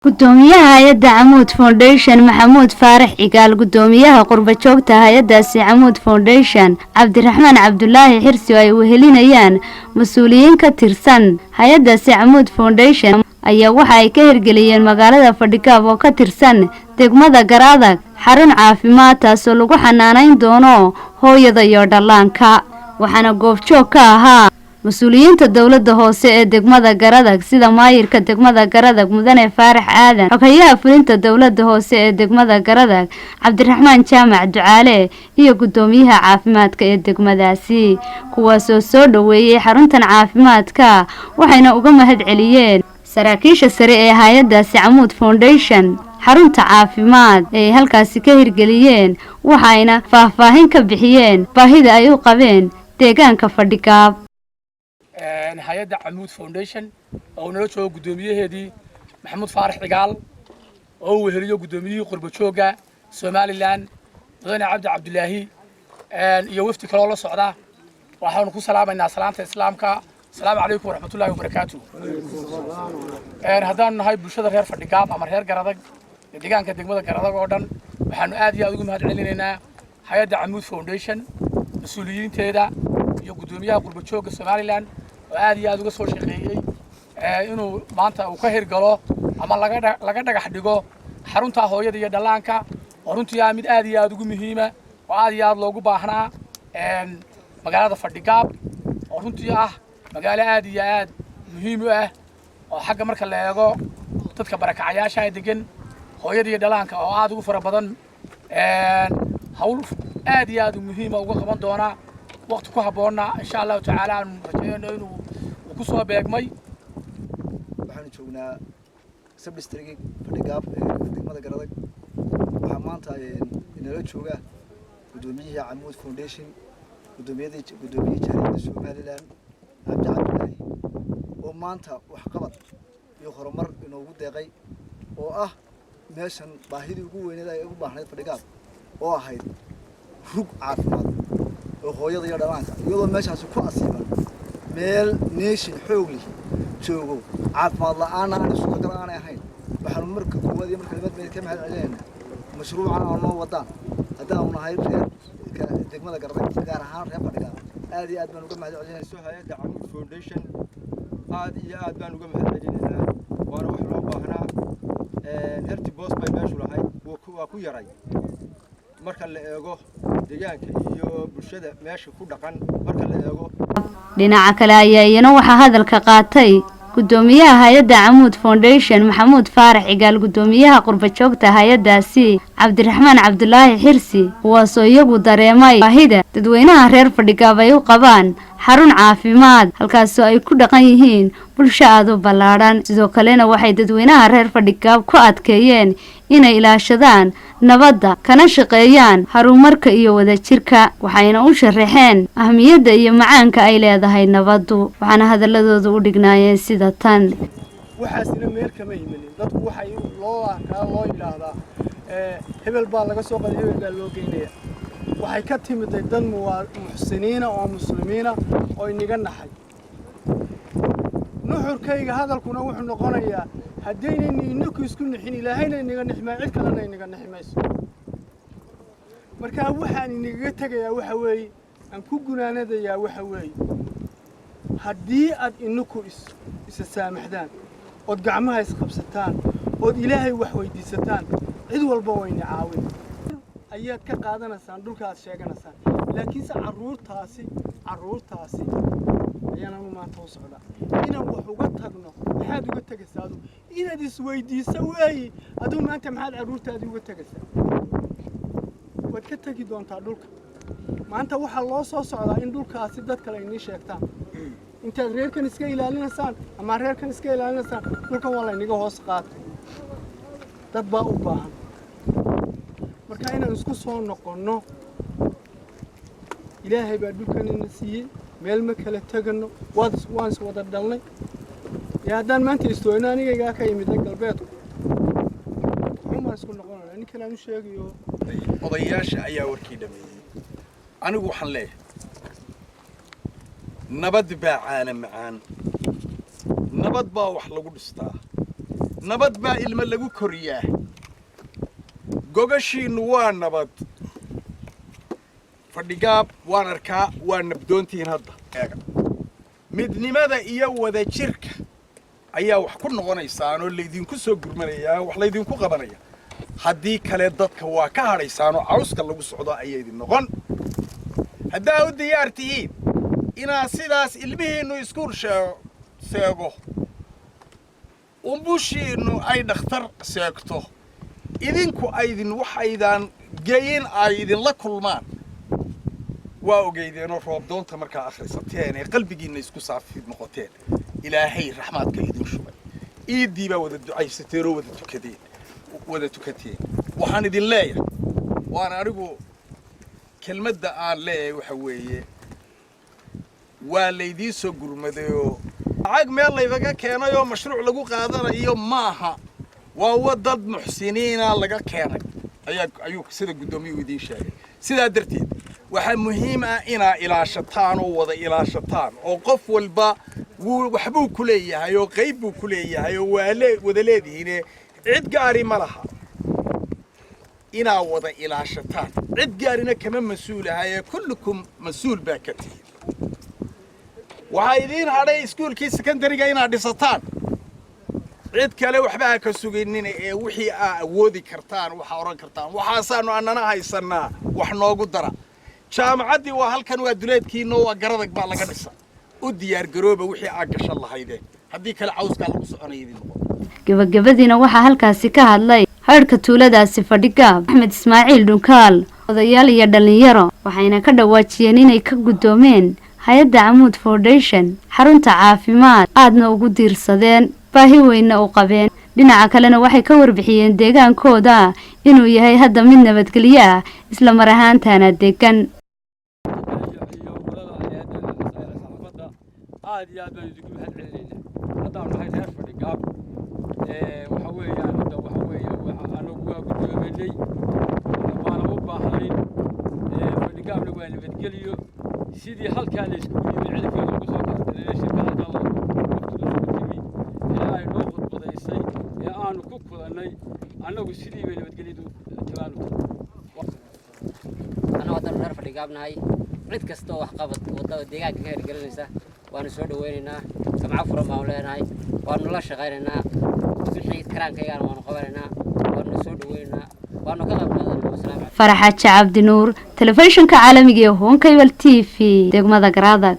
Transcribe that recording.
gudoomiyaha hay'adda Amoud Foundation Maxamuud Faarax Cigaal gudoomiyaha qurba joogta hay'addaasi Amoud Foundation Cabdiraxmaan Cabdullaahi Xirsi ay wehelinayaan mas'uuliyiin ka tirsan hay'addaasi Amoud Foundation ayaa waxa ay ka hirgeliyeen magaalada Fadhigaab oo ka tirsan degmada Garadag xarun caafimaad taasoo lagu xanaaneyn doono hooyada iyo dhallaanka waxaana goobjoog ka ahaa مسؤولينta dawladda hoose ee degmada Garadag sida maayirka degmada Garadag mudane Faarax Aadan xogayaha fulinta dawladda hoose ee degmada Garadag Cabdiraxmaan Jaamac Ducaale iyo gudoomiyaha caafimaadka ee degmadaasi kuwaas oo soo dhaweeyay xaruntan caafimaadka waxayna uga mahad celiyeen saraakiisha sare ee hay'addaasi Amoud Foundation xarunta caafimaad ee halkaasi ka hirgeliyeen waxayna faahfaahin ka bixiyeen baahida ay u qabeen deegaanka Fadhigaab hay'adda Amoud Foundation oo nala joogo gudoomiyaheedii Maxamuud Faarax Cigaal oo uu heliyo gudoomiyihii qurba jooga Somaliland mudane Cabdullaahi iyo wafdi kale oo la socda waxaanu ku salaamaynaa salaanta islaamka assalaamu calaykum waraxmatullaahi wabarakaatuh haddaan nahay bulshada reer Fadhigaab ama reer Garadag deegaanka degmada Garadag oo dhan waxaanu aad iyo aad ugu mahad celinaynaa hay'adda Amoud Foundation mas'uuliyiinteeda iyo gudoomiyaha qurba jooga Somaliland aad iyo aad uga soo shaqeeyay inuu maanta uu ka hirgalo ama laga dhagax dhigo xarunta hooyada iyo dhallaanka oo runtii mid aad iyo aad ugu muhiim ah oo aad iyo aad loogu baahnaa magaalada Fadhigaab oo runtii magaalo aad iyo aad muhiim u ah oo xagga marka la eego dadka barakacayaasha ay degan hooyada iyo dhallaanka oo aad ugu fara badan hawl aad iyo aad muhiim uga qaban doona waqti ku haboona insha Allah ta'ala aan rajayno inuu ku soo beegmay waxaan joognaa sub-district Fadhigaab degmada Garadag waxa maanta inala jooga gudoomiyaha Amoud Foundation gudoomiyaha jaariyadda Somaliland Cabdullaahi oo maanta wax qabad iyo horumar inoogu deeqay oo meeshan baahidii ugu weyneed ay u baahnayd Fadhigaab oo ahayd rug caafimaad oo hooyada iyo dhallaanka iyadoo meeshaas ku asiiban meel nation xoog leh joogo caafimaad la'aan aan isku galaan ahayn waxaan marka koowaad iyo marka labaad ka mahad celinaynaa mashruucan oo noo wadaan haddaan nahay reer degmada Garadag gaar ahaan reer Fadhigaab aad iyo aad baan uga mahad celinaynaa hay'adda Amoud Foundation aad iyo aad baan uga mahad celinaynaa waana wax loo baahnaa herti boos bay meeshu lahayd waa ku yaray marka la eego deegaanka iyo bulshada meesha ku dhaqan marka la eego dhinaca kale ayayna waxa hadalka qaatay gudoomiyaha hay'adda Amoud Foundation Maxamuud Faarax Cigaal gudoomiyaha qurba joogta hay'addaasi Cabdiraxmaan Cabdullaahi Xirsi kuwaasoo iyagu dareemay baahida dadweynaha reer Fadhigaab ay u qabaan xarun caafimaad halkaasoo ay ku dhaqan yihiin bulsho aad u ballaaran sidoo kalena waxay dadweynaha reer Fadhigaab ku adkeeyeen inay ilaashadaan nabadda kana shaqeeyaan horumarka iyo wadajirka waxayna u sharaxeen ahmiyadda iyo macaanka ay leedahay nabaddu waxaana hadaladooda u dhignaayeen sida tan waxaasina meel kama imanin dadku waxay loo yiraahdaa hebel baa laga soo qaday hebel baa loo geynaya waxay ka timid dad muxsiniina oo muslimiina oo inaga naxay nuxurkayga hadalkuna wuxuu noqonayaa haddaynan inaku isku nixin ilaahayna inaga nixmaa cid kalena inaga nixmayso marka waxaan inaga tagayaa waxa weeye aan ku gunaanadayaa waxa weeye haddii aad inaku isa saamaxdaan ood gacmaha isqabsataan ood ilaahay wax weydiisataan cid walba wayna caawin ayaad ka qaadanaysaan dhulka aad sheeganaysaan laakiinse carruurtaasi ayaana maanta u socdaa inaan wax uga tagno maxaad uga tagaysaa adu inaad isweydiiso weeye aduu maanta maxaad carruurtaadii uga tagaysaa waad ka tagi doontaa dhulka maanta waxaa loo soo socdaa in dhulkaasi dad kale inii sheegtaan intaad reerkan iska ilaalinaysaan ama reerkan iska ilaalinaysaan dhulkan waa laynaga hoos qaatay dad baa u baahan marka inaan isku soo noqonno ilaahay baa dhulkan ina siiyey meel ma kala tagano waan is wada dhalnay haddaan maanta istooyno anigaygaa ka yimid galbeedku xumaan isku noqonayna ninkan aan u sheegayo odayaasha ayaa warkii dhameeyey anigu waxaan leeyahay nabad baa caana macaan nabad baa wax lagu dhistaa nabad baa ilmo lagu koriyaa gogashiinu waa nabad fadhigaab waan arkaa waa nabdoontiin hadda eega midnimada iyo wada jirka ayaa wax ku noqonaysaan oo laydinku soo gurmanayaa wax laydinku qabanaya haddii kale dadka waa ka hadhaysaan oo cawska lagu socdo ayaa idin noqon haddaa u diyaar tihiin inaa sidaas ilmihiinnu iskuul seego umbushiinnu ay dhakhtar seegto idinku aydin waxaydaan geyin ay idinla kulmaan waa ogeydeenoo roobdoonta markaa akhrisateen ee qalbigiinna isku saafid noqoteen ilaahay raxmaadka idin shubay iiddii baa wada ducaysateen oo wada tukateen waxaan idin leeyahay waan anigu kelmadda aan leeyahay waxa weeye waa laydiin soo gurmadayoo lacag meel laydaga keenay oo mashruuc lagu qaadanayo maaha waa wadad muxsiniina laga keenay ayuu sida guddoomiyuhu idiin sheegay sidaa darteed waxaa muhiim ah inaa ilaashataan oo wada ilaashataan oo qof walba waxbuu ku leeyahay oo qayb buu ku leeyahay oo wada leedihiine cid gaari ma laha inaa wada ilaashataan cid gaarina kama mas-uulahaye kullukum mas-uul baa ka tihiin waxaa idiin hadhay iskuulkii secondariga inaad dhisataan cid kale waxba ha ka sugaynina ee wixii aa awoodi kartaan waxaa odhan kartaan waxaasaanu annana haysannaa wax noogu dara jaamacaddii waa halkan waa duleedkiina waa garadag baa laga dhisa u diyaargarooba wixii aad gashan lahaydeen haddii kale cawskaa lagu soconaya idin noqon gabagabadiina waxaa halkaasi ka hadlay haydhka tuuladaasi fadhigaab axmed ismaaciil dhunkaal odayaal iyo dhallinyaro waxayna ka dhawaajiyeen inay ka guddoomeen hay-adda camuud foundation xarunta caafimaad aadna ugu diirsadeen baahi weynna u qabeen dhinaca kalena waxay ka warbixiyeen deegaankooda inuu yahay hadda mid nabadgelyo ah isla mar ahaantaana degan aad iyo aad baan idinku mahad celinaynaa haddaan nahay reer fadhigaab waxa weeyaan hadda waxa weeye anagu waa guddoominay waana u baahnayn fadhigaabna waa nabadgeliyo sidii halkaa la iskugu yimi cidafkii lagu soo kartay shirkada dal waqtigu timi ee ay noo khudbadaysay ee aanu ku kulannay annagu sidii bay nabadgelyadu timaanu annagu haddaan reer fadhigaabnahay cid kasta oo waxqabad wadada deegaanka ka hirgelinaysa waanu soo dhaweynaynaa samco furan baanu leenahay waanu la shaqaynaynaa wixii karaankaygaana waanu qabanaynaa waanu soo dhaweynaynaa waanu ka qayb qaadanaa faraxa cabdi nuur telefishinka caalamiga ee Honkebel TV degmada Garadag